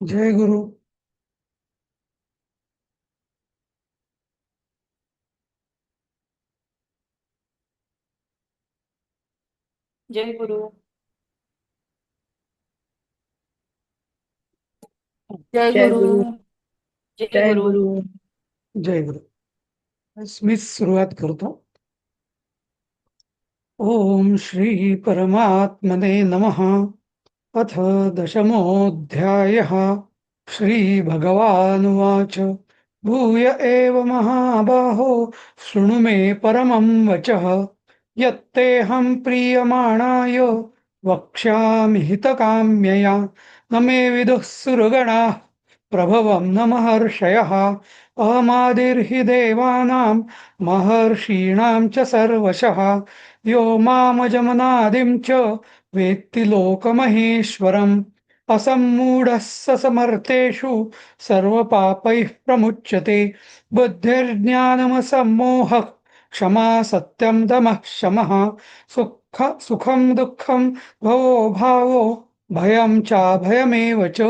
जय गुरु. जय गुरु. जय जय गुरु. गुरु. जय जय गुरु. गुरु. जय गुरु. मी सुरुवात करतो. ओम श्री परमात्मने नमः. अथ दशमोऽध्यायः. श्रीभगवानुवाच. भूय एव महाबाहो शृणु मे परमं वचः. यत्तेऽहं प्रीयमाणाय वक्ष्यामि हितकाम्यया. न मे विदुः सुरगणाः प्रभवं न महर्षयः. अहमादिर्हि देवानां महर्षीणां च सर्वशः. यो मामजमनादिं च वेत्ति लोकमहेश्वरम्. असम्मूढः स समर्थेषु सर्वपापैः प्रमुच्यते. बुद्धिर्ज्ञानमसम्मोहः क्षमा सत्यं दमः शमः. सुखं दुःखं भवो भावो भयं चाभयमेव च.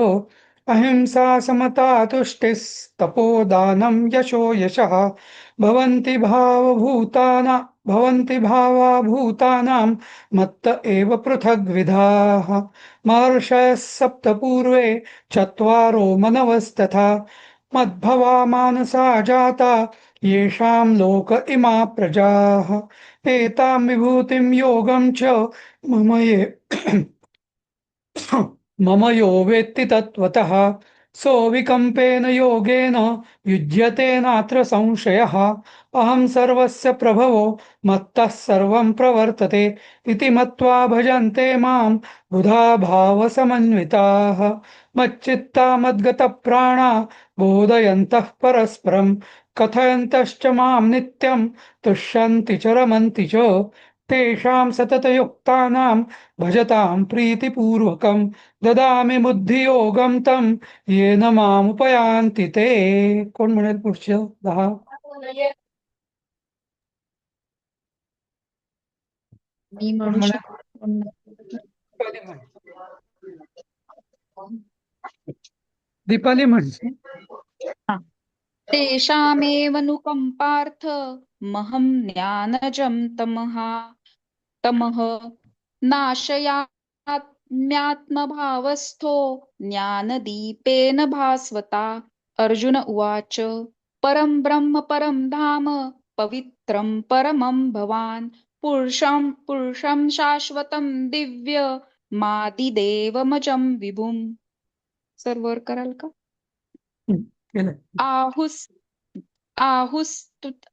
अहिंसा समता तुष्टिस्तपोदानं यशो यशः. भवन्ति भावा भूतानां मत्त एव पृथग्विधाः. महर्षयः सप्त पूर्वे चत्वारो मनवस्तथा. मद्भवा मानसा जाता येषां लोक इमा प्रजाः. एतां विभूतिं योगं च मम ये मम यो वेत्ति तत्त्वतः सोऽविकम्पेन योगेन युज्यते नात्र संशयः. अहं सर्वस्य प्रभवो मत्तः सर्वं प्रवर्तते इति मत्वा भजन्ते मां बुधा भावसमन्विताः. मच्चित्ता मद्गतप्राणा बोधयन्तः परस्परं कथयन्तश्च मां नित्यं तुष्यन्ति च रमन्ति च. तेषां सततयुक्तानां भजतां प्रीतिपूर्वकं ददामि बुद्धियोगं तं येन मामुपयान्ति ते. कोण म्हणेल पुढचं 10? मी कोण म्हणू म्हणेल? शकतो. दीपाली म्हण. दीपाली म्हणजे. हा. तेषामेव नुकंपार्थ महं ज्ञानजं तमः नाशयाम्यात्मभावस्थो ज्ञानदीपेन भास्वता. अर्जुन उवाच. परं ब्रह्म परं धाम पवित्रं परमं भवान् पुरुषं शाश्वतं दिव्यमादिदेवमजं विभुम्. सर्वर कराल का? केलं. आहुस्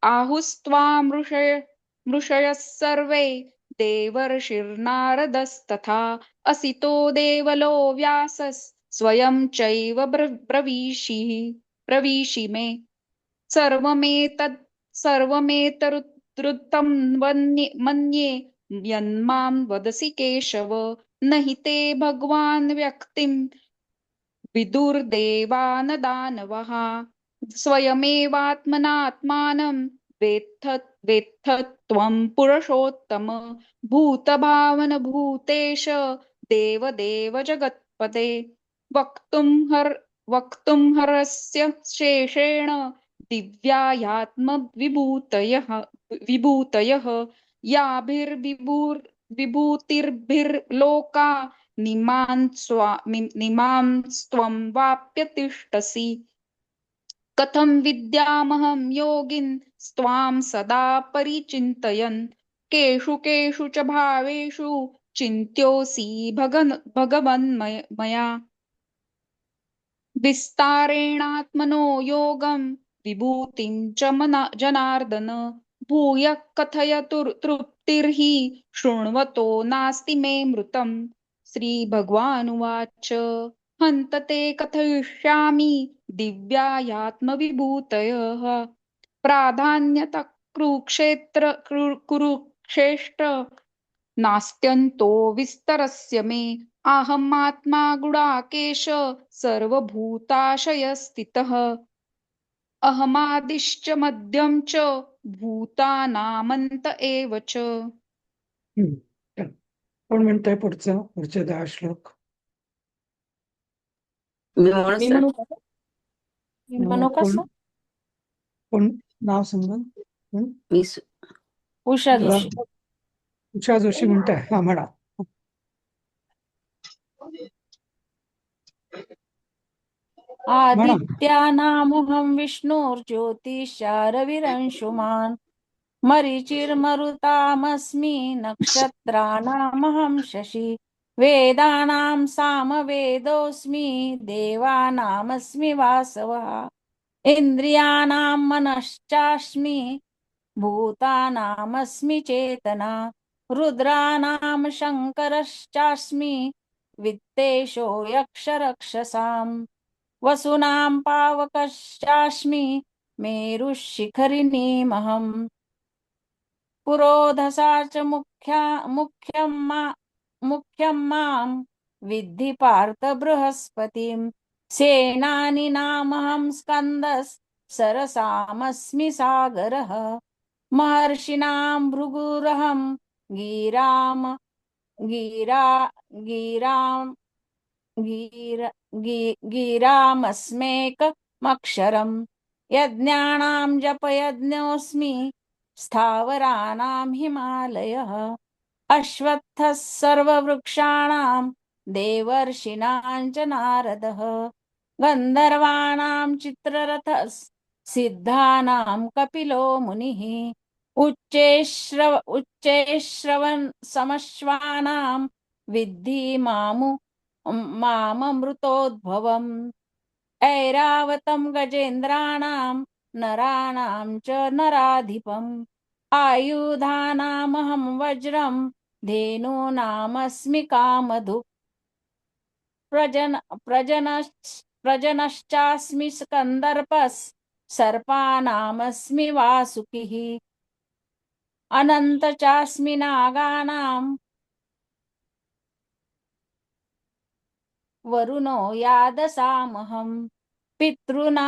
आहुस्त्वां मृषयः सर्वे देवर्षिर्नारदस्तथा असितो देवलो व्यासः स्वयं चैव ब्रवीषि मे सर्वमेतत् सर्वमेतरुद्धृतं मन्ये यन्मां वदसि केशव न हि ते भगवान् व्यक्तिं विदुर्देवान दानवः स्वयमेवात्मनात्मानं वेत्थ त्वं पुरुषोत्तम भूतभावन भूतेश देवदेव जगत्पते वक्तुं वक्तुं हरस्य शेषेण दिव्यायात्मविभूतयः याभिर्विभूतिर्भिर्लोका निमांस्त्वं वाप्य तिष्ठसि कथं विद्यामहं योगिन् स्वां सदा परिचिन्तयन् केषु केषु च भावेषु चिन्त्योऽसि भगवन्मया विस्तारेणात्मनो योगं विभूतिं च जनार्दन भूयः कथय तृप्तिर्हि शृण्वतो नास्ति मे मृतम्. श्रीभगवानुवाच. हन्त ते कथयिष्यामि दिव्यायात्मविभूतयः प्राधान्यतः कुरुक्षेत्र नास्त्यन्तो विस्तरस्य मे अहमात्मा गुडाकेश सर्वभूताशयस्थितः अहमादिश्च मध्यं च भूतानामन्त एव च. हम्म. कोण म्हणतंय पुढचे 10 श्लोक? मी म्हणू मी सर. म्हणू का? मी म्हणू का कोण सर? कोण नाव सांगा. कोण? मी उषा जरा जोशी. उषा जोशी म्हणताय. हा म्हणा. म्हणा. आदित्यानामहं विष्णुर्ज्योतिषारविरंशुमान् मरीचिर्मरुतामस्मि नक्षत्राणामहं शशि वेदानां सामवेदोऽस्मि देवानामस्मि वासवः इन्द्रियाणां मनश्चास्मि भूतानामस्मि चेतना रुद्राणां शङ्करश्चास्मि वित्तेषो यक्षरक्षसाम् वसूनां पावकश्चास्मि मेरुशिखरिणीमहम् पुरोधसा च मुख्यं मां विद्धि पार्थ बृहस्पतिं सेनानीनामहं स्कन्दः सरसामस्मि सागरः महर्षीणां भृगुरहं गिरां गिरामस्मेकमक्षरम् यज्ञानां जपयज्ञोऽस्मि स्थावराणां हिमालयः अश्वत्थः सर्ववृक्षाणां देवर्षीणां च नारदः गन्धर्वाणां चित्ररथः सिद्धानां कपिलो मुनिः उच्चैश्रवन् समश्वानां विद्धि माममृतोद्भवम् ऐरावतं गजेन्द्राणां नराणां च नराधिपम् आयुधानामहं वज्रं धेनूनामस्मि कामधुक् प्रजनश्चास्मि स्कन्दर्पः सर्पानामस्मि वासुकिः अनन्त चास्मि नागानां वरुणो यादसामहम् पितॄणामर्यमा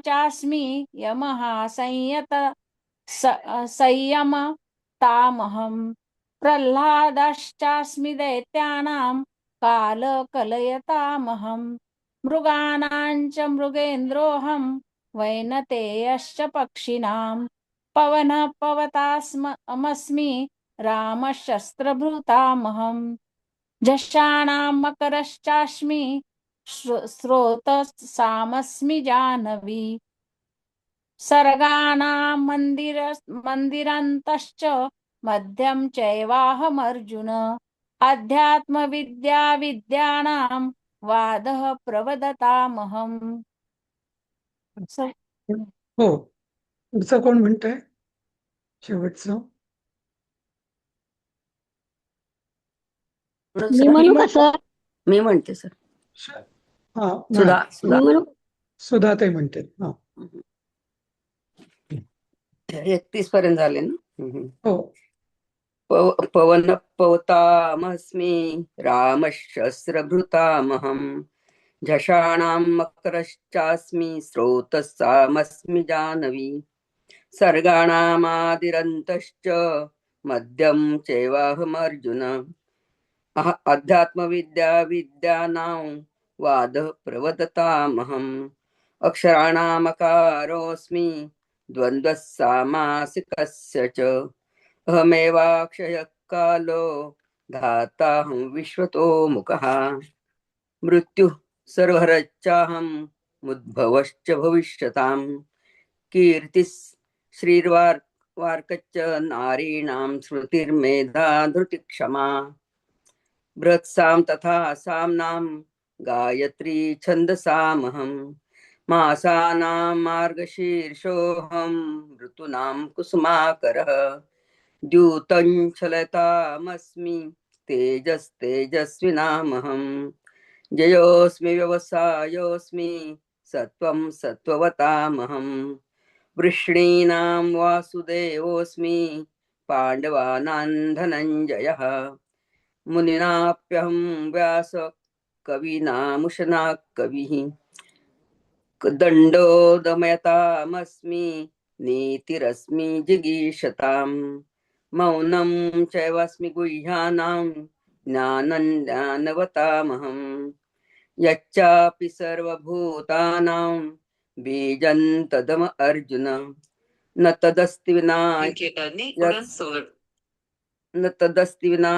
चास्मि यमः संयमतामहम् प्रह्लादश्चास्मि दैत्यानां कालकलयतामहम् मृगाणां च मृगेन्द्रोऽहं वैनतेयश्च पक्षिणां पवनः पवतामस्मि रामशस्त्रभृतामहम् झषाणां मकरश्चास्मि स्रोतसामस्मि जाह्नवी सर्गाणां मन्दिरन्तश्च मध्यं चैवाहमर्जुन अध्यात्मविद्याविद्यानां वादः प्रवदतामहम्. हो. पुढचं कोण म्हणतंय? शेवटचं. मी म्हणू का सर? मी म्हणते सर. हा सुधा सुधाताई म्हणते. हा 31 पर्यंत झाले ना. हो. पवन पवतामस्मि रामशस्त्रभृतामहम् झषाणां मकरश्चास्मि स्रोतसामस्मि जाह्नवी सर्गाणामादिरन्तश्च मध्यं चैवाहमर्जुन अध्यात्मविद्याविद्यानां वादः प्रवदतामहम् अक्षराणामकारोऽस्मि द्वन्द्वः सामासिकस्य च अहमेवाक्षयः कालो धाताहं विश्वतो मुखः मृत्युः सर्वहरश्चाहम् उद्भवश्च भविष्यताम् कीर्तिः श्रीर्वार्कच्च नारीणां स्मृतिर्मेधा धृतिक्षमा बृहत्सां तथा साम्नां गायत्री छन्दसामहम् मासानां मार्गशीर्षोऽहं ऋतूनां कुसुमाकरः द्यूतं चलतामस्मि तेजस्तेजस्विनामहम् जयोऽस्मि व्यवसायोऽस्मि सत्त्वं सत्त्ववतामहम् वृष्णीनां वासुदेवोऽस्मि पाण्डवानां धनञ्जयः मुनिनाप्यहं व्यास कवीनामुशना कविः दण्डो दमयतामस्मि नीतिरस्मि जिगीषताम् मौनं चैवास्मि गुह्यानां ज्ञानं ज्ञानवतामहम् यच्चापि सर्वभूतानां बीजं तदम अर्जुन न तदस्ति विना यत्- न तदस्ति विना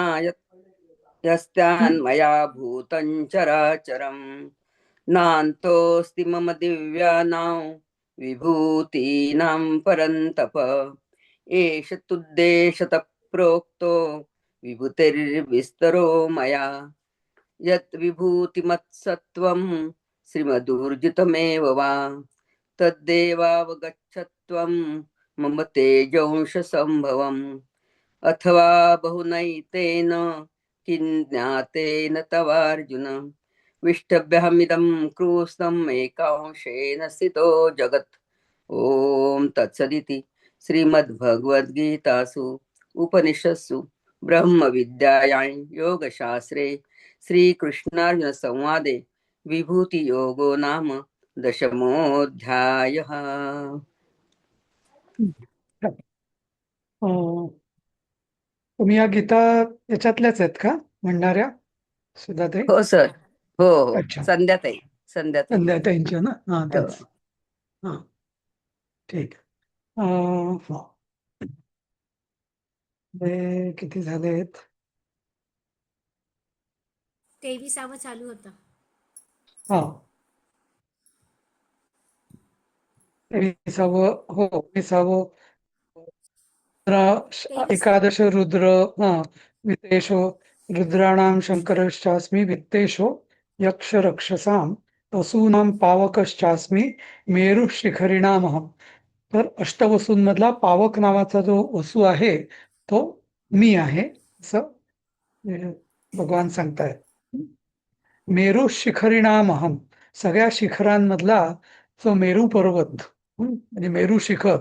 यस्त्यान्मया भूतं चराचरं नान्तोऽस्ति मम दिव्यानां विभूतीनां परन्तप एष तुद्देशतः प्रोक्तो विभूतिर्विस्तरो मया यत् विभूतिमत्सत्त्वं श्रीमदूर्जितमेव वा तद्देवावगच्छत्वं मम तेजोंशसम्भवम् अथवा बहुनैतेन किं ज्ञातेन तवार्जुन विष्टभ्यहमिदं क्रूस्तम् एकांशेन स्थितो जगत् ॐ तत्सदिति श्रीमद्भगवद्गीतासु उपनिषत्सु ब्रह्मविद्यायां योगशास्त्रे श्रीकृष्णार्जुनसंवादे विभूतियोगो नाम दशमोऽध्यायः। तुम्ही या गीता याच्यातल्याच आहेत का म्हणणाऱ्या सुधाताई? हो सर, हो हो, अच्छा. संध्याताई संध्याताई संध्याताईंच्या ना? हा, हो. तेच. हा, ठीक. हा. हे किती झालेत? 23वा चालू होता. हा, 23वं. हो, 23वं. एकादश रुद्र. हा, वित्तेषो रुद्राणां शंकरश्चास्मि वित्तेषो यक्ष रक्षसां वसूनां पावकश्चास्मि मेरुः शिखरिणामहं. तर अष्टवसूंमधला पावक नावाचा जो वसू आहे तो मी आहे असं भगवान सांगतायत. मेरू शिखरिणामहम, सगळ्या शिखरांमधला जो मेरू पर्वत, म्हणजे मेरू शिखर,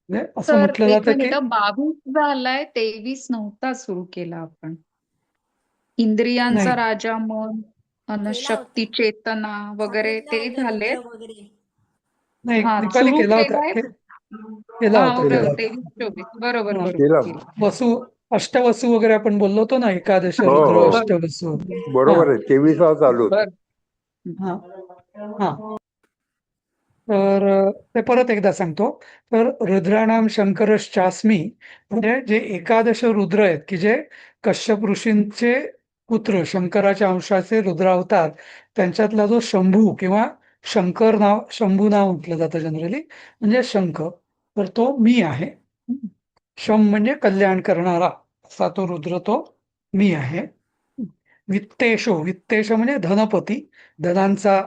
म्हणजे असं तर म्हटलं एक जातं की मिनिट, 22 झालाय, 23 नव्हता सुरू केला आपण. इंद्रियांचा नाही. राजा मन, अनशक्ती चेतना वगैरे ते झाले. नाही, हा, दीपाली सुरू केला होता. केलाय. केला हा, होता, ओके, केला होता. 23-24 बरोबर हा. बरोबर. वसू, अष्टवसू वगैरे आपण बोललो होतो ना, एकादश हो, रुद्र हो. अष्टवसू. बरोबर आहे, 23 चालू होतं. बर. हा हा. तर ते परत एकदा सांगतो. तर रुद्राणाम शंकरश्चास्मी, म्हणजे जे एकादश रुद्र आहेत की जे कश्यप ऋषींचे पुत्र, शंकराच्या अंशाचे रुद्र अवतार, त्यांच्यातला जो शंभू किंवा शंकर नाव, शंभू नाव म्हटलं जातं जनरली, म्हणजे शंख, तर तो मी आहे. शम म्हणजे कल्याण करणारा, असा तो रुद्र तो मी आहे. वित्तेशो, वित्तेश म्हणजे धनपती, धनांचा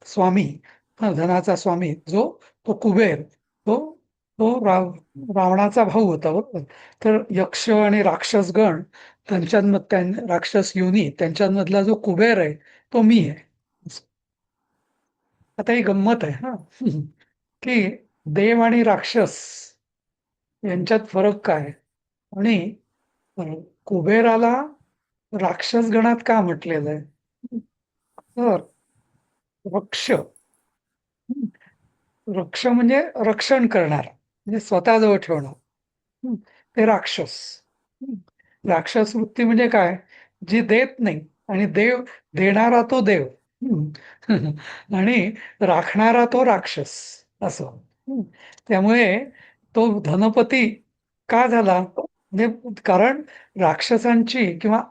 स्वामी, धनाचा स्वामी जो तो कुबेर, तो तो रावणाचा भाऊ होता, बरोबर. तर यक्ष आणि राक्षसगण, राक्षस योनी, त्यांच्यामधला जो कुबेर आहे तो मी आहे. आता ही गंमत आहे हा की देव आणि राक्षस यांच्यात फरक काय, आणि कुबेराला राक्षस गणात का म्हटलेलं आहे? तर वृक्ष, वृक्ष म्हणजे रक्षण करणार, म्हणजे स्वतःजवळ ठेवणार, ते राक्षस. राक्षस वृत्ती म्हणजे काय? जी देत नाही, आणि देव देणारा तो देव, आणि राखणारा तो राक्षस, असं. त्यामुळे तो धनपती का झाला? म्हणजे कारण राक्षसांची, किंवा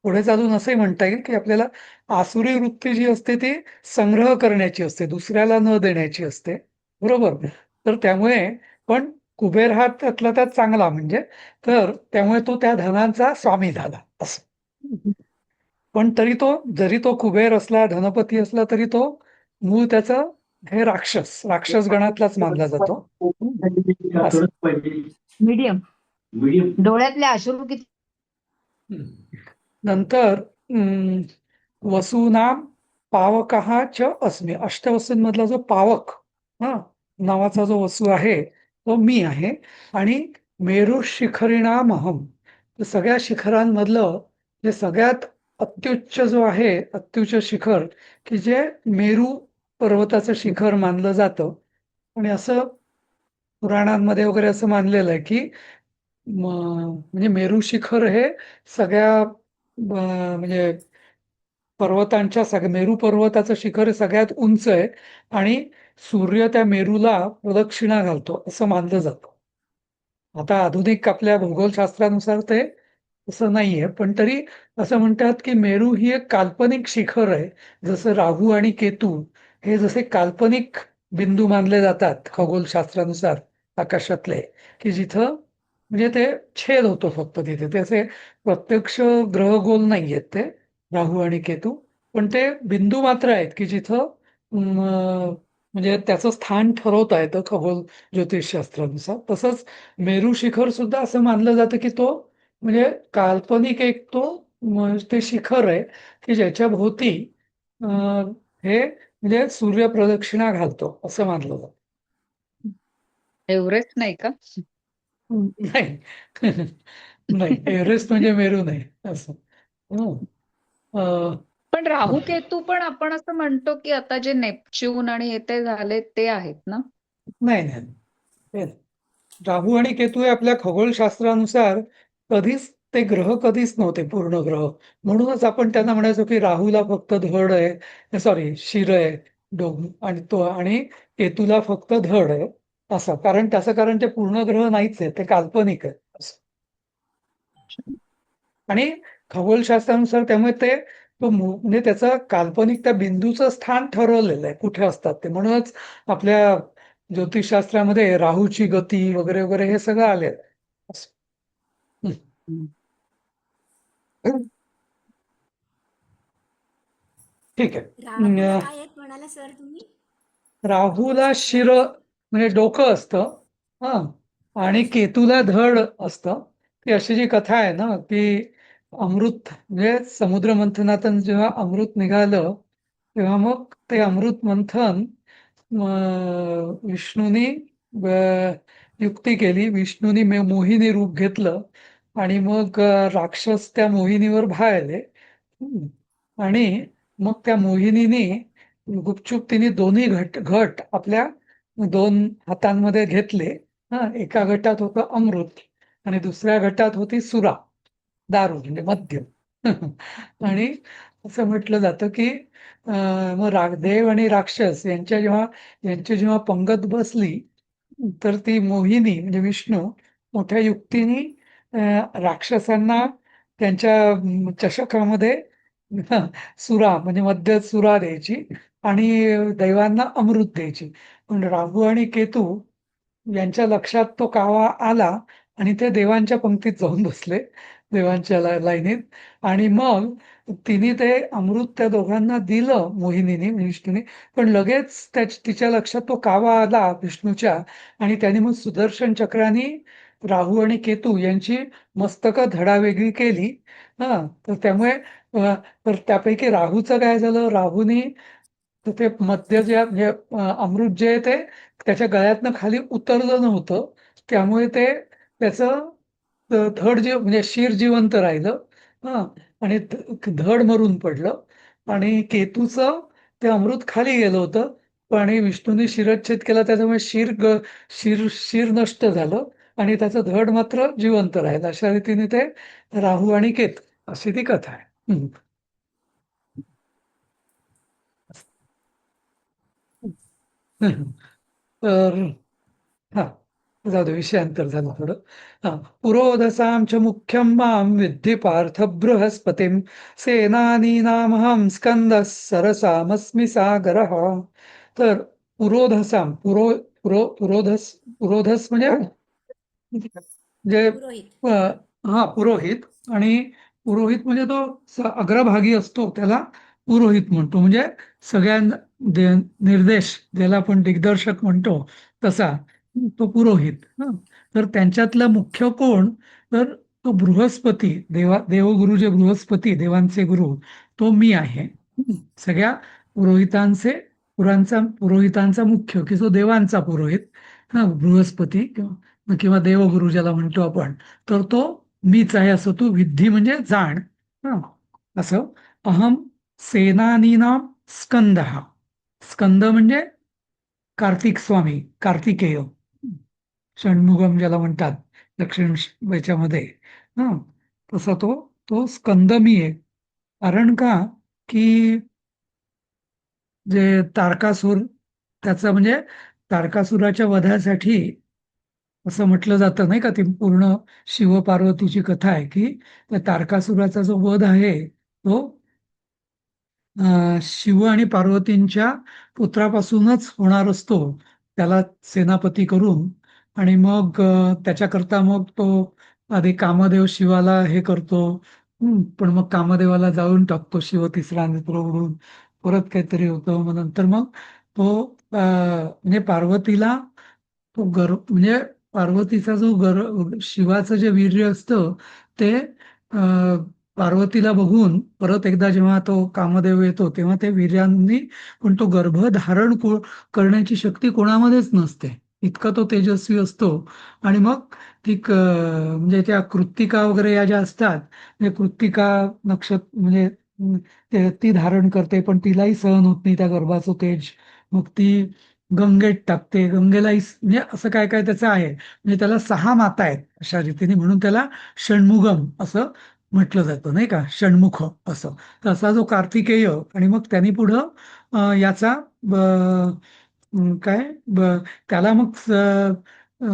पुढे चालून असंही म्हणता येईल की आपल्याला आसुरी वृत्ती जी असते ती संग्रह करण्याची असते, दुसऱ्याला न देण्याची असते, बरोबर. तर त्यामुळे पण कुबेर हा त्यातला त्यात चांगला, म्हणजे तर त्यामुळे तो त्या धनाचा स्वामी झाला असं. पण तरी तो, जरी तो कुबेर असला, धनपती असला, तरी तो मूळ त्याचं हे राक्षस गणातलाच मानला जातो. असं. मीडियम डोळ्यातले अश्रू किती. नंतर वसूनाम पावकः च अस्मि, अष्टवसूंमधला जो पावक नावाचा जो वसू आहे तो मी आहे. आणि मेरू शिखरिणामहम, सगळ्या शिखरांमधलं जे सगळ्यात अत्युच्च जो आहे, अत्युच्च शिखर, की जे मेरू पर्वताचं शिखर मानलं जातं. आणि असं पुराणांमध्ये वगैरे असं मानलेलं आहे की म्हणजे मेरू शिखर हे सगळ्या म्हणजे पर्वतांच्या मेरू पर्वताचं शिखर सगळ्यात उंच आहे आणि सूर्य त्या मेरूला प्रदक्षिणा घालतो असं मानलं जातं. आता आधुनिक आपल्या भूगोलशास्त्रानुसार ते असं नाहीये, पण तरी असं म्हणतात की मेरू ही एक काल्पनिक शिखर आहे. जसं राहू आणि केतू हे जसे काल्पनिक बिंदू मानले जातात खगोलशास्त्रानुसार आकाशातले, की जिथं म्हणजे ते छेद होतो फक्त तिथे, ते असे प्रत्यक्ष ग्रह गोल नाहीयेत ते राहू आणि केतू, पण ते बिंदू मात्र आहेत की जिथं म्हणजे त्याचं स्थान ठरवता येतं खगोल ज्योतिषशास्त्रानुसार. तसंच मेरू शिखर सुद्धा असं मानलं जातं की तो म्हणजे काल्पनिक एक तो ते शिखर आहे की ज्याच्या भोवती हे म्हणजे सूर्य प्रदक्षिणा घालतो असं मानलं जातं. एव्हरेस्ट नाही का? नाही नाही, एव्हरेस्ट म्हणजे मेरू नाही असं. हं. अं, पण राहू केतू पण आपण असं म्हणतो की आता जे नेपच्यून आणि हे ते झाले ते आहेत ना? नाही नाही ते नाही. राहू आणि केतू हे आपल्या खगोलशास्त्रानुसार कधीच ते ग्रह कधीच नव्हते पूर्ण ग्रह. म्हणूनच आपण त्यांना म्हणायचो की राहूला फक्त धड आहे, सॉरी शिर आहे डोम, आणि तो आणि केतूला फक्त धड आहे असं. कारण ते पूर्ण ग्रह नाहीच आहे, ते काल्पनिक आहे असं. आणि खगोलशास्त्रानुसार त्यामुळे ते म्हणजे त्याचं काल्पनिक त्या बिंदूचं स्थान ठरवलेलं आहे कुठे असतात ते. म्हणूनच आपल्या ज्योतिषशास्त्रामध्ये राहूची गती वगैरे वगैरे हे सगळं आलेलं आहे असं. ठीक आहे. राहूला काय आहेत म्हणाला सर तुम्ही? राहूला शिर म्हणजे डोकं असतं, हा, आणि केतूला धड असतं. ती अशी जी कथा आहे ना की अमृत म्हणजे समुद्र मंथनातून जेव्हा अमृत निघालं तेव्हा मग ते अमृत मंथन विष्णूनी युक्ती केली. विष्णूनी मोहिनी रूप घेतलं आणि मग राक्षस त्या मोहिनीवर भाळले. आणि मग त्या मोहिनीने गुपचूप तिने दोन्ही घट आपल्या दोन हातांमध्ये घेतले. एका गटात होतं अमृत आणि दुसऱ्या गटात होती सुरा, दारू म्हणजे मद्य. आणि असं म्हटलं जातं की मग देव आणि राक्षस यांची जेव्हा पंगत बसली तर ती मोहिनी म्हणजे विष्णू मोठ्या युक्तीने राक्षसांना त्यांच्या चषकामध्ये सुरा म्हणजे मद्य सुरा द्यायची आणि दैवांना अमृत द्यायची. पण राहू आणि केतू यांच्या लक्षात तो कावा आला आणि ते देवांच्या पंक्तीत जाऊन बसले, देवांच्या लाईनीत. आणि मग तिने ते अमृत त्या दोघांना दिलं मोहिनीने विष्णूने, पण लगेच तिच्या लक्षात तो कावा आला विष्णूच्या, आणि त्याने मग सुदर्शन चक्राने राहू आणि केतू यांची मस्तकं धडावेगळी केली. तर त्यामुळे तर त्यापैकी राहूचं काय झालं, राहूनी तर ते मद्य जे म्हणजे अमृत जे आहे ते त्याच्या गळ्यातनं खाली उतरलं नव्हतं, त्यामुळे ते त्याचं धड म्हणजे शिर जिवंत राहिलं. हा, आणि धड मरून पडलं. आणि केतूचं ते अमृत खाली गेलं होतं, पण विष्णूने शिरच्छेद केला त्याच्यामुळे शिर शिर नष्ट झालं आणि त्याचं धड मात्र जिवंत राहिलं. अशा रीतीने ते राहू आणि केतू अशी ती कथा आहे. तर हा, जाऊ दे, विषयांतर झालं थोडं. पुरोधसां च मुख्यं मां विद्धि पार्थ बृहस्पतिं सेनानीनामहं स्कंदः सरसामस्मि सागरः. तर पुरोधसां पुरोधस म्हणजे पुरोहित. पुरोहित. आणि पुरोहित म्हणजे तो अग्रभागी असतो त्याला पुरोहित म्हणतो. म्हणजे सगळ्यांना निर्देश ज्याला आपण दिग्दर्शक म्हणतो तसा तो पुरोहित. तर त्यांच्यातला मुख्य कोण, तर तो बृहस्पती, देवगुरु जे बृहस्पती देवांचे गुरु, तो मी आहे. सगळ्या पुरोहितांचा मुख्य की जो देवांचा पुरोहित, बृहस्पती किंवा देवगुरु ज्याला म्हणतो आपण, तर तो मीच आहे असं तू विद्धी म्हणजे जाण. असं अहम सेनानीनाम स्कंद. स्कंद म्हणजे कार्तिक स्वामी, कार्तिकेय, षण्मुगम ज्याला म्हणतात दक्षिण याच्यामध्ये. तसा तो स्कंद मी आहे. कारण का, की जे तारकासूर त्याचा म्हणजे तारकासुराच्या वधासाठी असं म्हटलं जातं नाही का, ती पूर्ण शिवपार्वतीची कथा आहे की त्या तारकासुराचा जो वध आहे तो शिव आणि पार्वतींच्या पुत्रापासूनच होणार असतो, त्याला सेनापती करून. आणि मग त्याच्याकरता मग तो आधी कामदेव शिवाला हे करतो. पण मग कामदेवाला जाळून टाकतो शिव, तिसरा नेत्र उडून परत काहीतरी होतं. मग नंतर मग तो म्हणजे पार्वतीला तो म्हणजे पार्वतीचा जो शिवाचं जे वीर्य असतं ते पार्वतीला बघून परत एकदा जेव्हा तो कामदेव येतो तेव्हा ते वीर्यांनी, पण तो गर्भ धारण करण्याची शक्ती कोणामध्येच नसते, इतका तो तेजस्वी असतो. आणि मग ती म्हणजे त्या कृत्तिका वगैरे या ज्या असतात, म्हणजे कृत्तिका नक्षत्र म्हणजे ती धारण करते, पण तिलाही सहन होत नाही त्या गर्भाचं तेज. मग ती गंगेत टाकते, गंगेलाही म्हणजे असं काय काय त्याचं आहे. म्हणजे त्याला 6 माता आहेत अशा रीतीने, म्हणून त्याला षण्मुगम असं म्हटलं जातं नाही का, षण्मुख असं. तर असा जो कार्तिकेय, आणि मग त्यांनी पुढं याचा काय त्याला मग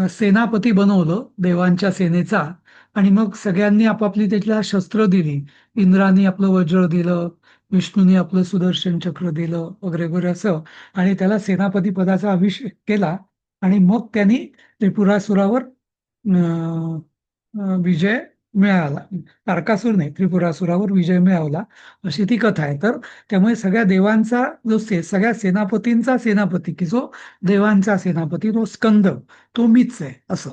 सेनापती बनवलं देवांच्या सेनेचा. आणि मग सगळ्यांनी आपापली त्याला शस्त्र दिली. इंद्रानी आपलं वज्र दिलं, विष्णूनी आपलं सुदर्शन चक्र दिलं वगैरे वगैरे असं. आणि त्याला सेनापती पदाचा अभिषेक केला. आणि मग त्यांनी त्रिपुरासुरावर विजय मिळाला. तारकासूर नाही, त्रिपुरासुरावर विजय मिळवला, अशी ती कथा आहे. तर त्यामुळे सगळ्या देवांचा जो सगळ्या सेनापतींचा सेनापती, की जो देवांचा सेनापती, तो स्कंद, तो मीच आहे असं.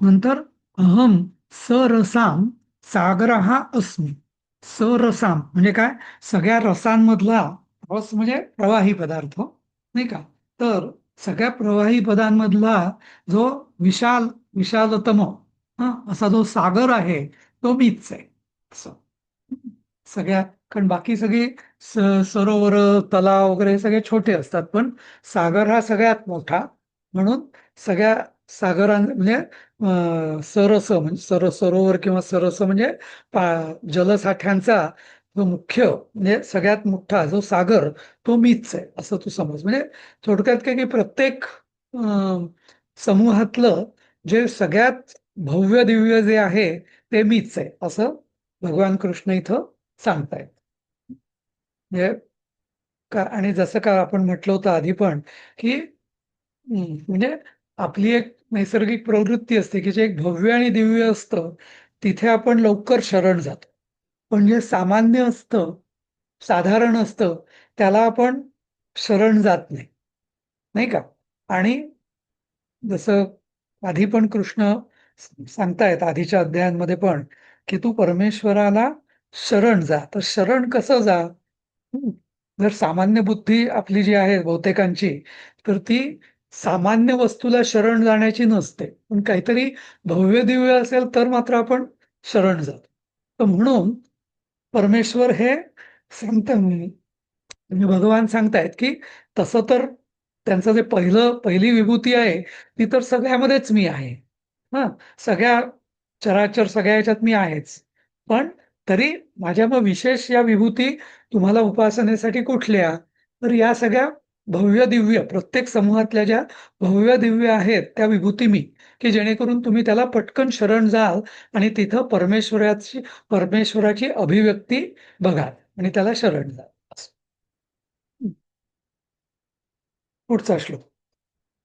नंतर अहम सरसाम सागरहा अस्मि. सरसाम म्हणजे काय, सगळ्या रसांमधला, रस म्हणजे प्रवाही पदार्थ नाही का. तर सगळ्या प्रवाही पदांमधला जो विशालतम असा जो सागर आहे तो मीच आहे असं. सगळ्या, कारण बाकी सगळी सरोवर, तलाव वगैरे सगळे छोटे असतात, पण सागर हा सगळ्यात मोठा. म्हणून सगळ्या म्हणजे सरस म्हणजे सरोवर किंवा सरस म्हणजे जलसाठ्यांचा जो मुख्य म्हणजे सगळ्यात मोठा जो सागर तो मीच आहे असं तू समज. म्हणजे थोडक्यात काय की प्रत्येक समूहातलं जे सगळ्यात भव्य दिव्य जे आहे ते मीच आहे असं भगवान कृष्ण इथं सांगतायत. म्हणजे आणि जसं का आपण म्हटलं होतं आधी पण की म्हणजे आपली एक नैसर्गिक प्रवृत्ती असते की जे एक भव्य आणि दिव्य असतं तिथे आपण लवकर शरण जातो, पण जे सामान्य असतं, साधारण असतं, त्याला आपण शरण जात नाही, नाही का. आणि जसं आधी पण कृष्ण सांगतायत आधीच्या अध्यायांमध्ये पण, की तू परमेश्वराला शरण जा. तर शरण कसं जा. हं. जर सामान्य बुद्धी आपली जी आहे बहुतेकांची, तर ती सामान्य वस्तूला शरण जाण्याची नसते, पण काहीतरी भव्य दिव्य असेल तर मात्र आपण शरण जातो. तर म्हणून परमेश्वर हे सांगत, म्हणजे भगवान सांगतायत की तसं तर त्यांचं जे पहिली विभूती आहे ती तर सगळ्यामध्येच मी आहे. हा, सगळ्या चराचर सगळ्या ह्याच्यात मी आहेच. पण तरी माझ्या मग विशेष या विभूती तुम्हाला उपासनेसाठी कुठल्या, तर या सगळ्या भव्य दिव्य प्रत्येक समूहातल्या ज्या भव्य दिव्य आहेत त्या विभूती मी, की जेणेकरून तुम्ही त्याला पटकन शरण जाल आणि तिथं परमेश्वराची अभिव्यक्ती बघाल आणि त्याला शरण जाल. पुढचा श्लोक.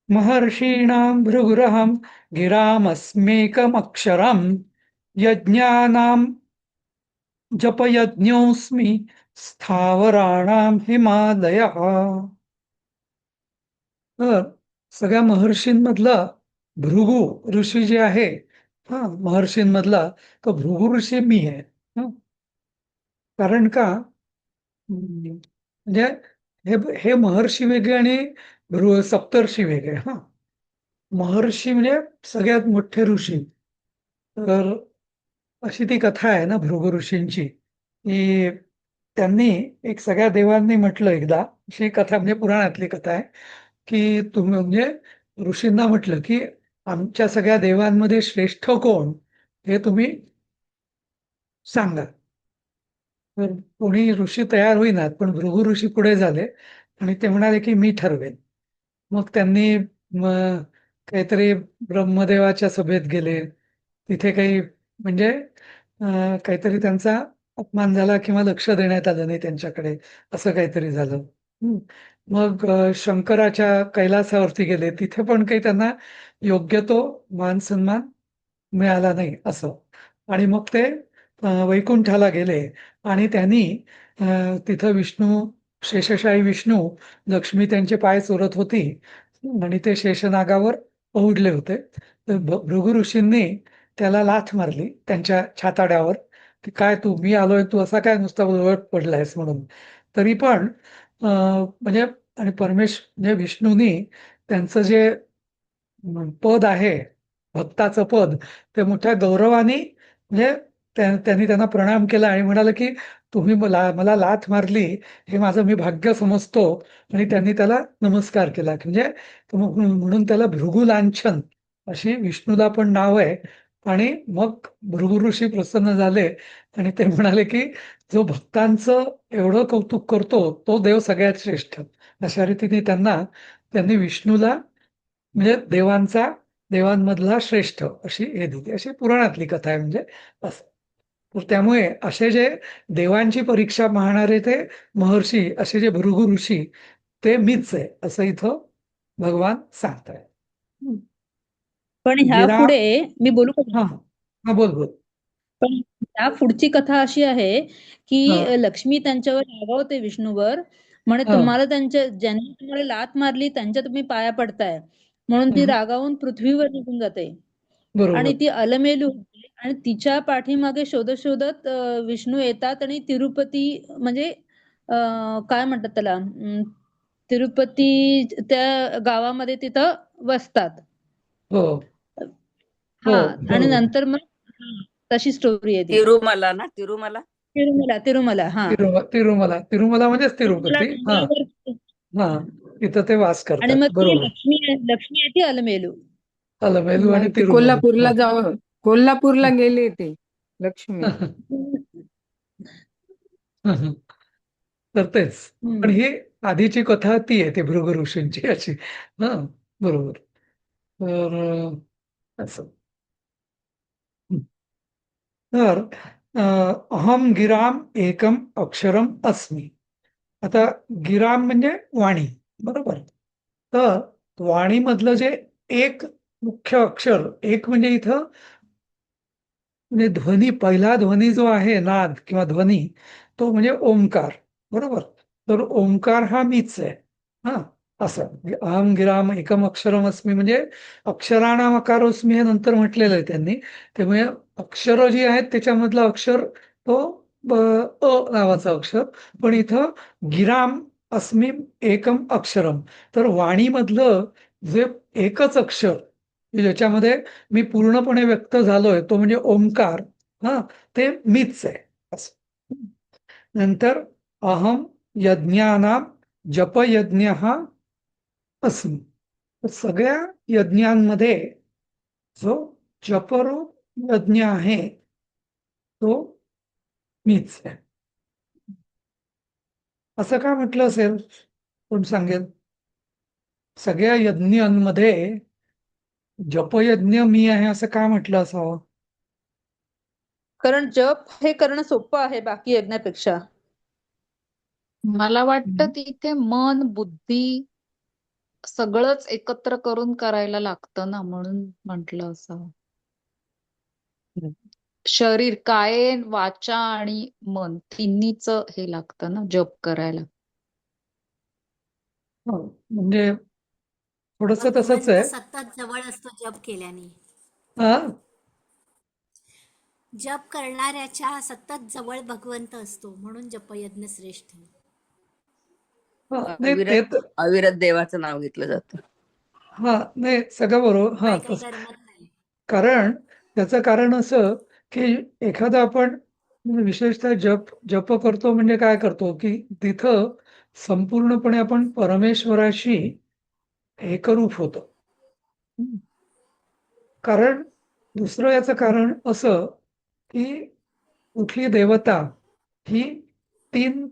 महर्षीणां भृगुरहं गिरामस्मेकमक्षरं यज्ञानां जपयज्ञोऽस्मि स्थावराणां हिमालयः. तर सगळ्या महर्षींमधला भृगु ऋषी जे आहे, महर्षींमधला तो भृगु ऋषी मी आहे. कारण का, म्हणजे हे हे महर्षी वेगळे आणि सप्तर्षी वेगळे. महर्षी म्हणजे सगळ्यात मोठे ऋषी. तर अशी ती कथा आहे ना भृगु ऋषींची, की त्यांनी एक सगळ्या देवांनी म्हटलं एकदा, अशी कथा म्हणजे पुराणातली कथा आहे, की तुम्ही म्हणजे ऋषींना म्हटलं की आमच्या सगळ्या देवांमध्ये श्रेष्ठ कोण हे तुम्ही सांगा. तर कोणी ऋषी तयार होईनात, पण भृगु ऋषी पुढे झाले आणि ते म्हणाले की मी ठरवेन. मग त्यांनी काहीतरी ब्रह्मदेवाच्या सभेत गेले. तिथे काही म्हणजे काहीतरी त्यांचा अपमान झाला किंवा लक्ष देण्यात आलं नाही त्यांच्याकडे, असं काहीतरी झालं. मग शंकराच्या कैलासावरती गेले. तिथे पण काही त्यांना योग्य तो मान सन्मान मिळाला नाही असं. आणि मग ते वैकुंठाला गेले आणि त्यांनी तिथं विष्णू, शेषशाही विष्णू, लक्ष्मी त्यांचे पाय चोरत होती आणि ते शेषनागावर ओढले होते. तर भृगु ऋषींनी त्याला लाथ मारली त्यांच्या छाताड्यावर, की काय तू, मी आलोय, तू असा काय नुसता उलवत पडलायस म्हणून. तरी पण म्हणजे आणि म्हणजे विष्णूंनी त्यांचं जे पद आहे, भक्ताचं पद, ते मोठ्या गौरवाने म्हणजे त्यांनी त्यांना प्रणाम केला आणि म्हणाले की तुम्ही मला लाथ मारली हे माझं मी भाग्य समजतो. आणि त्यांनी त्याला नमस्कार केला. म्हणजे म्हणून त्याला भृगु लांछन अशी विष्णूला पण नाव आहे. आणि मग भृगु ऋषी प्रसन्न झाले आणि ते म्हणाले की जो भक्तांचं एवढं कौतुक करतो तो देव सगळ्यात श्रेष्ठ. अशा रीतीने त्यांनी विष्णूला म्हणजे देवांमधला श्रेष्ठ अशी हे दिली. अशी पुराणातली कथा आहे म्हणजे असं. तर त्यामुळे असे जे देवांची परीक्षा पाहणारे ते महर्षी, असे जे भृगु ऋषी, ते मीच आहे असं इथं भगवान सांगताय. पण ह्या गिरा पुढे मी बोलू का? हा हा बोल बोल. पण ह्या पुढची कथा अशी आहे की हा लक्ष्मी त्यांच्यावर रागावते विष्णूवर, म्हणे हा तुम्हाला ज्यांनी तुम्हाला लाथ मारली त्यांच्या तुम्ही पाया पडताय, म्हणून ती रागावून पृथ्वीवर निघून जाते. आणि बरोबर. ती अलमेलू होते आणि तिच्या पाठीमागे शोधत शोधत विष्णू येतात आणि तिरुपती म्हणजे काय म्हणतात त्याला, तिरुपती त्या गावामध्ये तिथं वसतात. हो हो हा, आणि बरोबर. नंतर मग तशी स्टोरी आहे ती. तिरुमला ना, तिरुमला. तिरुमला हा. तिरुमला म्हणजेच तिरुमला तिरुपती. हा डोंगरावर. हा तिथं ते वास आणि करतात. मग ती बरोबर. लक्ष्मी आहे ती अलमेलू. अलमेलू आणि नाही ते तिरुमला. कोल्हापूरला गेले ते लक्ष्मी. तर तेच. पण ही आधीची कथा ती आहे, ती भृगु ऋषींची अशी. हा बरोबर. तर असं. तर अहम गिराम एकम अक्षरम अस्मी. आता गिराम म्हणजे वाणी, बरोबर. तर वाणीमधलं जे एक मुख्य अक्षर, एक म्हणजे इथं म्हणजे ध्वनी, पहिला ध्वनी जो आहे, नाद किंवा ध्वनी, तो म्हणजे ओंकार, बरोबर. तर ओंकार हा मीच आहे. हा असं अहम गिराम एकम अक्षरम अस्मी म्हणजे अक्षराणाम अकारोस्मी हे नंतर म्हटलेलं आहे त्यांनी. त्यामुळे अक्षरं जी आहेत त्याच्यामधलं अक्षर तो अ नावाचं अक्षर. पण इथं गिराम अस्मी एकम अक्षरम, तर वाणीमधलं जे एकच अक्षर की ज्याच्यामध्ये मी पूर्णपणे व्यक्त झालोय तो म्हणजे ओंकार. हा ते मीच आहे असं. नंतर अहम यज्ञानाम जपयज्ञ अस्मी. तर सगळ्या यज्ञांमध्ये जो जपरूप यज्ञ आहे तो मीच आहे. असं का म्हटलं असेल कोण सांगेल? सगळ्या यज्ञांमध्ये जपयज्ञ मी आहे असं का म्हटलं असावं? कारण जप हे करणं सोपं आहे बाकी यज्ञापेक्षा. मला वाटतं तिथे मन, बुद्धी सगळंच एकत्र करून करायला लागतं ना, म्हणून म्हटलं असं. शरीर, काये, वाचा आणि मन तिन्हीच हे लागतं ना जप करायला. म्हणजे थोडस तसंच भगवंत आहे. सतत जवळ असतो जप केल्याने. हा जप करणाऱ्याच्या सतत जवळ भगवंत असतो, म्हणून जपयज्ञ श्रेष्ठ. नाही ते अविरत अविरत देवाचं नाव घेतलं जातं. नाही सगळं बरोबर. काय काही करमत नाही. कारण त्याचं कारण असं की एखादा आपण विशेषतः जप करतो म्हणजे काय करतो की तिथं संपूर्णपणे आपण परमेश्वराशी एकरूप होतो. कारण दुसरं याचं कारण असं की कुठली देवता ही तीन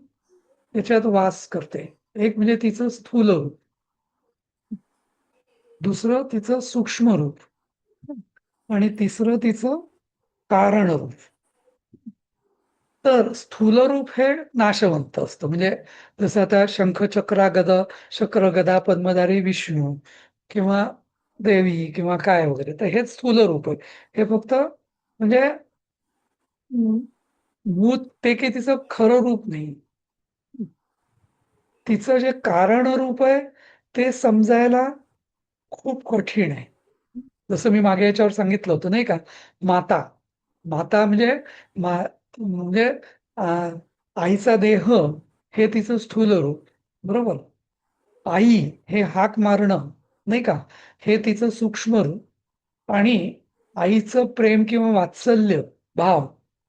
याच्यात वास करते. एक म्हणजे तिचं स्थूल रूप, दुसरं तिचं सूक्ष्म रूप आणि तिसरं तिचं कारण रूप. तर स्थूल रूप हे नाशवंत असतं, म्हणजे जसं आता शंख चक्र गदा पद्मधारी विष्णू किंवा देवी किंवा काय वगैरे, तर हे स्थूल रूप आहे. हे फक्त म्हणजे भूत ते की तिचं खरं रूप नाही. तिचं जे कारण रूप आहे ते समजायला खूप कठीण आहे. जसं मी मागे याच्यावर सांगितलं होतं नाही का, माता माता म्हणजे म्हणजे आईचा देह हे तिचं स्थूल रूप, बरोबर. आई हे हाक मारणं नाही का, हे तिचं सूक्ष्म रूप. आणि आईचं प्रेम किंवा वात्सल्य भाव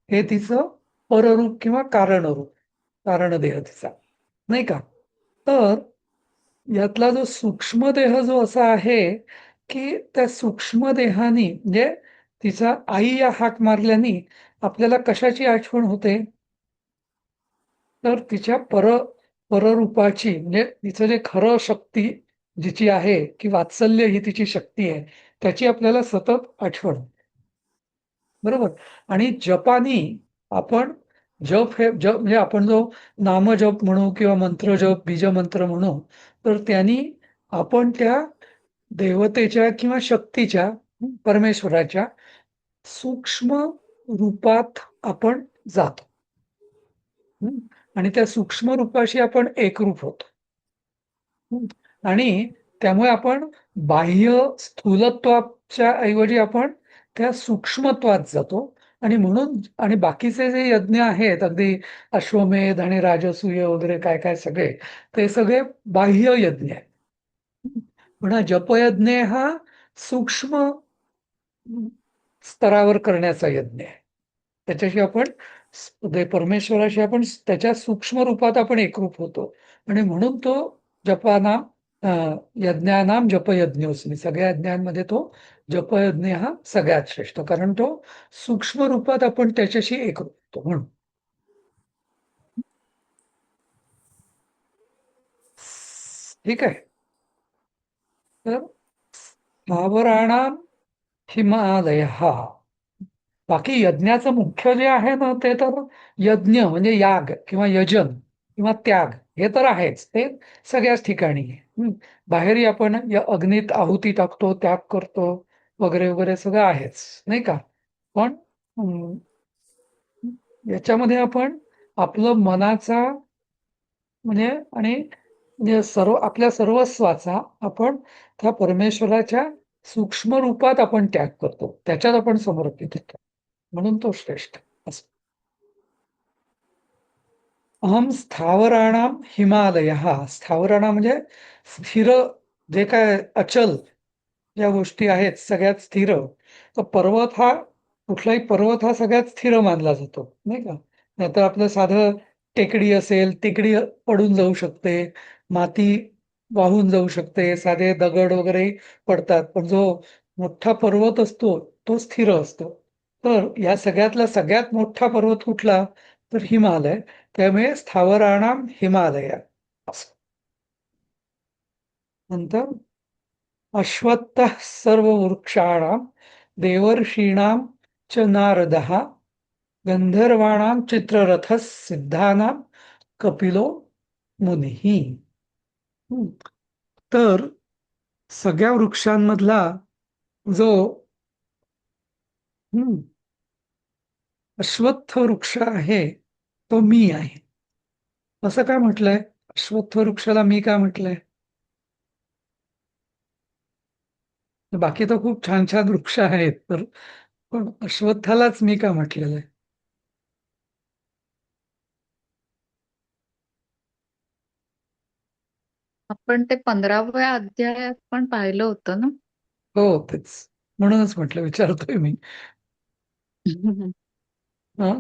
हे तिचं पररूप किंवा कारण रूप, कारण देह तिचा नाही का. तर यातला जो सूक्ष्म देह जो असा आहे की त्या सूक्ष्म देहानी म्हणजे तिचा आई या हाक मारल्याने आपल्याला कशाची आठवण होते, तर तिच्या पररूपाची, म्हणजे तिचं जे खरं शक्ती जिची आहे की वात्सल्य ही तिची शक्ती आहे, त्याची आपल्याला सतत आठवण, बरोबर. आणि जपानी आपण जप म्हणजे आपण जो नामजप म्हणू किंवा मंत्रजप बीजमंत्र म्हणू, तर त्यांनी आपण त्या देवतेच्या किंवा शक्तीच्या, परमेश्वराच्या सूक्ष्म रूपात आपण जातो. आणि त्या सूक्ष्म रूपाशी आपण एकरूप होतो. आणि त्यामुळे आपण बाह्य स्थूलत्वाच्या ऐवजी आपण त्या सूक्ष्मत्वात जातो. आणि म्हणून आणि बाकीचे जे यज्ञ आहेत, अगदी अश्वमेध आणि राजसूय वगैरे काय काय सगळे, ते सगळे बाह्य यज्ञ आहेत. पण हा जपयज्ञ हा सूक्ष्म स्तरावर करण्याचा यज्ञ आहे. त्याच्याशी आपण परमेश्वराशी आपण त्याच्या सूक्ष्म रूपात आपण एकरूप होतो. आणि म्हणून तो जपाना यज्ञानाम जपयज्ञोस्मी, सगळ्या यज्ञांमध्ये तो जपयज्ञ हा सगळ्यात श्रेष्ठ, कारण तो सूक्ष्म रूपात आपण त्याच्याशी एकरूप होतो म्हणून. ठीक आहे. तर स्थावराणाम हिमालय हा, बाकी यज्ञाचं मुख्य जे आहे ना ते तर यज्ञ म्हणजे याग किंवा यजन किंवा त्याग हे तर आहेच, ते सगळ्याच ठिकाणी आहे. बाहेरही आपण अग्नीत आहुती टाकतो, त्याग करतो वगैरे वगैरे सगळं आहेच नाही का. पण याच्यामध्ये आपण आपलं मनाचा म्हणजे आणि म्हणजे आपल्या सर्वस्वाचा आपण त्या परमेश्वराच्या सूक्ष्म रूपात आपण त्याग करतो, त्याच्यात आपण समर्पित होतो, म्हणून तो श्रेष्ठ असं. अहम स्थावराणाम हिमालय, स्थावराणा म्हणजे स्थिर, जे काय अचल ज्या गोष्टी आहेत सगळ्यात स्थिर. तर कुठलाही पर्वत हा सगळ्यात स्थिर मानला जातो नाही का. नाहीतर आपलं साधं टेकडी असेल, टेकडी पडून जाऊ शकते, माती वाहून जाऊ शकते, साधे दगड वगैरे पडतात, पण जो मोठा पर्वत असतो तो स्थिर असतो. तर या सगळ्यातला सगळ्यात मोठा पर्वत कुठला, तर हिमालय. त्यामुळे स्थावराणाम हिमालय असं. नंतर अश्वत्थ सर्व वृक्षाणाम देवर्षीणाम च नारदः गंधर्वाणाम चित्ररथ सिद्धानाम कपिलो मुनिही. तर सगळ्या वृक्षांमधला जो अश्वत्थ वृक्ष आहे तो मी आहे. असं काय म्हटलंय, अश्वत्थ वृक्षाला मी काय म्हटलंय. बाकी तर खूप छान छान वृक्ष आहेत, तर पण अश्वत्थालाच मी का म्हटलेलं आहे. आपण ते 15व्या अध्यायात पण पाहिलं होतं ना. हो तेच, म्हणूनच म्हटलं विचारतोय मी. हा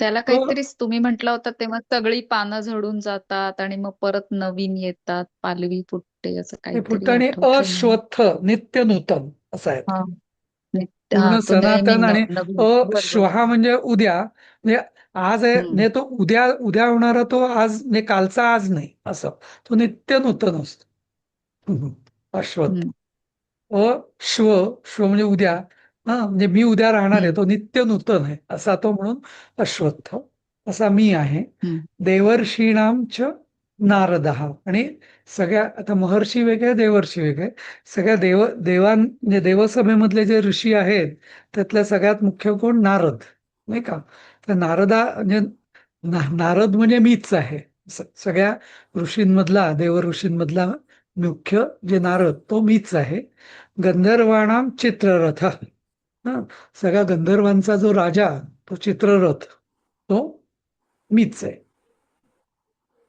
त्याला तो काहीतरीच तुम्ही म्हटलं होतं तेव्हा सगळी पानं झडून जातात आणि मग परत नवीन येतात, पालवी फुटते, असं ते काहीतरी फुटाणे आठवतंय मला. अश्वत्थ नित्य नूतन असं आहे. हा हा, पूर्ण तो नेहमी सनातन आणि नवीन, बरोबर. श्वहा म्हणजे उद्या, म्हणजे आज आहे म्हणजे तो उद्या उद्या होणारा तो आज म्हणजे कालचा आज नाही असं, तो नित्य नूतन असतो. अश्वत्थ. श्व श्व म्हणजे उद्या, हा म्हणजे मी उद्या राहणार आहे, तो नित्य नूतन आहे असा तो, म्हणून अश्वत्थ असा मी आहे. देवर्षीणाम च नारदः. आणि सगळ्या, आता महर्षी वेगळे देवर्षी वेगळे, सगळ्या म्हणजे देवसभेमधले जे ऋषी आहेत त्यातल्या सगळ्यात मुख्य कोण? नारद, नाही का? तर नारदा म्हणजे नारद म्हणजे मीच आहे. सगळ्या ऋषींमधला, देव ऋषींमधला मुख्य जे नारद, तो मीच आहे. गंधर्वाणाम चित्ररथ. हा, सगळ्या गंधर्वांचा जो राजा, तो चित्ररथ, तो मीच आहे.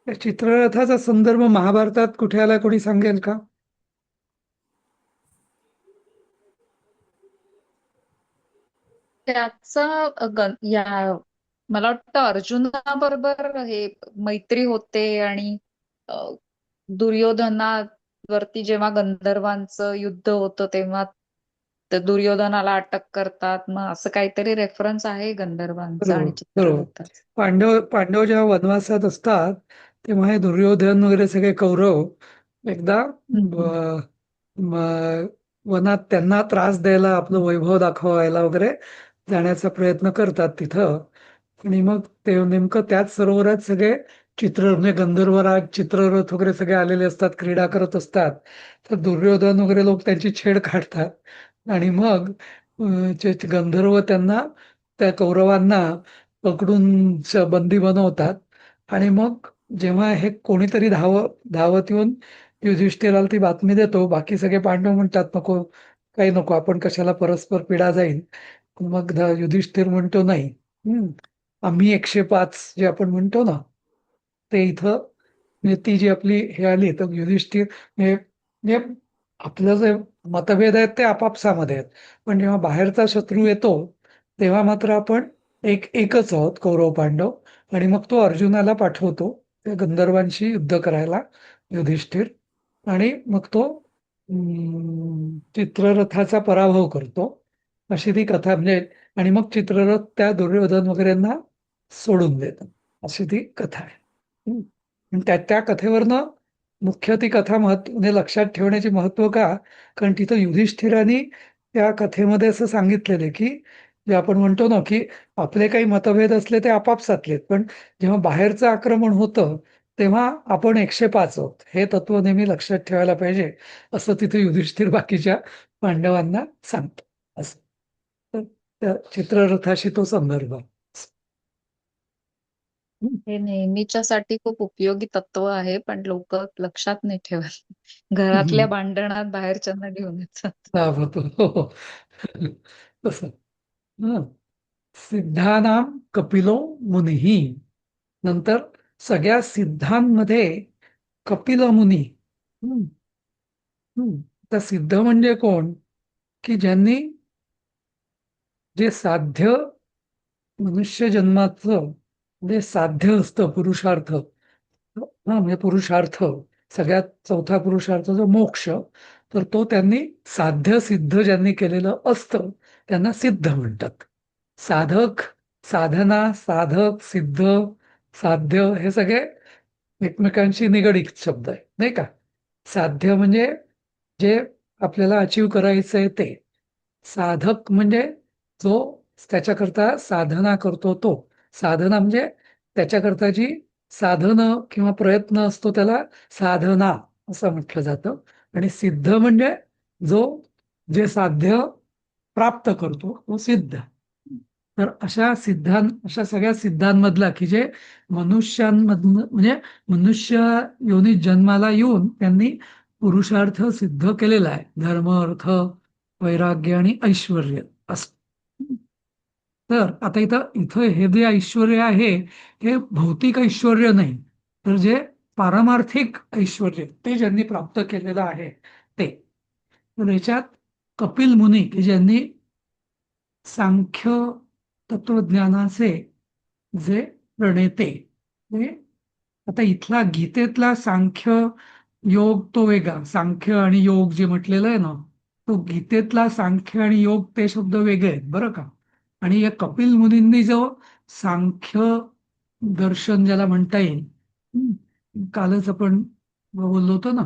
त्या चित्ररथाचा संदर्भ महाभारतात कुठे आला, कोणी सांगेल का? या मला वाटतं अर्जुनाबरोबर हे मैत्री होते आणि अ, दुर्योधनावरती जेव्हा गंधर्वांचं युद्ध होतं तेव्हा दुर्योधनाला अटक करतात, मग असं काहीतरी रेफरन्स आहे गंधर्वांचा आणि बरोबर बरोबर. चित्ररथाचा. पांडव जेव्हा वनवासात असतात तेव्हा हे दुर्योधन वगैरे सगळे कौरव एकदा वनात त्यांना त्रास द्यायला, आपलं वैभव दाखवायला वगैरे जाण्याचा प्रयत्न करतात तिथं. आणि मग ते नेमकं त्याच सरोवरात सगळे म्हणजे गंधर्वराज, चित्ररथ वगैरे सगळे आलेले असतात, क्रीडा करत असतात. तर दुर्योधन वगैरे लोक त्यांची छेड काढतात आणि मग गंधर्व त्यांना, त्या कौरवांना पकडून बंदी बनवतात. आणि मग जेव्हा हे कोणीतरी धावत येऊन युधिष्ठिराला ती बातमी देतो, बाकी सगळे पांडव म्हणतात नको, काही नको, आपण कशाला परस्पर पीडा जाईल. मग युधिष्ठिर म्हणतो नाही, आम्ही 105 जे आपण म्हणतो ना, ते इथं म्हणजे ती जी आपली हे आली, तर युधिष्ठिर म्हणजे आपलं जे मतभेद आहेत ते आपापसामध्ये आहेत, पण जेव्हा बाहेरचा शत्रू येतो तेव्हा मात्र आपण एकच आहोत, कौरव पांडव. आणि मग तो अर्जुनाला पाठवतो त्या गंधर्वांशी युद्ध करायला, युधिष्ठिर. आणि मग तो चित्ररथाचा पराभव करतो, अशी ती कथा म्हणजे. आणि मग चित्ररथ त्या दुर्योधन वगैरेंना सोडून देतो, अशी ती कथा आहे. आणि त्या कथेवरनं मुख्य ती कथा म्हणजे लक्षात ठेवण्याची महत्व का? कारण तिथं युधिष्ठिराने त्या कथेमध्ये असं सांगितलेलं आहे की, जे आपण म्हणतो ना की आपले काही मतभेद असले ते आपापसातले, पण जेव्हा बाहेरचं आक्रमण होतं तेव्हा आपण 105 आहोत, हे तत्व नेहमी लक्षात ठेवायला पाहिजे, असं तिथे युधिष्ठिर बाकीच्या पांडवांना सांगतो. असं तर त्या चित्ररथाशी तो संदर्भ. हे नेहमीच्यासाठी खूप उपयोगी तत्व आहे, पण लोक लक्षात नाही ठेवत. घरातल्या भांडणात बाहेरच्यांना घेऊन येतात. होतो. तसं. हं. सिद्धानां कपिलो मुनिही. नंतर सगळ्या सिद्धांमध्ये कपिल मुनी. तर सिद्ध म्हणजे कोण? की ज्यांनी जे साध्य मनुष्य जन्माचं म्हणजे साध्य असतं, पुरुषार्थ, म्हणजे पुरुषार्थ, सगळ्यात चौथा पुरुषार्थ जो मोक्ष, तर तो त्यांनी साध्य सिद्ध ज्यांनी केलेलं असतं त्यांना सिद्ध म्हणतात. साधक, साधना, साधक, सिद्ध, साध्य हे सगळे एकमेकांशी निगडीत शब्द आहे, नाही का? साध्य म्हणजे जे आपल्याला अचीव करायचं आहे ते. साधक म्हणजे जो त्याच्याकरता साधना करतो तो. साधना म्हणजे त्याच्याकरता जी साधनं किंवा प्रयत्न असतो त्याला साधना असं म्हटलं जातं. आणि सिद्ध म्हणजे जो जे साध्य प्राप्त करतो तो सिद्ध. तर अशा सगळ्या सिद्धांमधला की जे मनुष्यांमधनं म्हणजे मनुष्य योनीत जन्माला येऊन त्यांनी पुरुषार्थ सिद्ध केलेला आहे, धर्म, अर्थ, वैराग्य आणि ऐश्वर असं. तर आता इथं हे जे ऐश्वर आहे हे भौतिक ऐश्वर नाही, तर जे पारमार्थिक ऐश्वर ते ज्यांनी प्राप्त केलेलं आहे ते. तर याच्यात कपिल मुनी की ज्यांनी सांख्य तत्वज्ञानाचे जे प्रणेते, आता इथला गीतेतला सांख्य योग तो वेगळा, सांख्य आणि योग जे म्हटलेलं आहे ना तो गीतेतला सांख्य आणि योग ते शब्द वेगळे आहेत बरं का. आणि या कपिल मुनींनी जो सांख्य दर्शन ज्याला म्हणता येईल, कालच आपण बोललो होतो ना,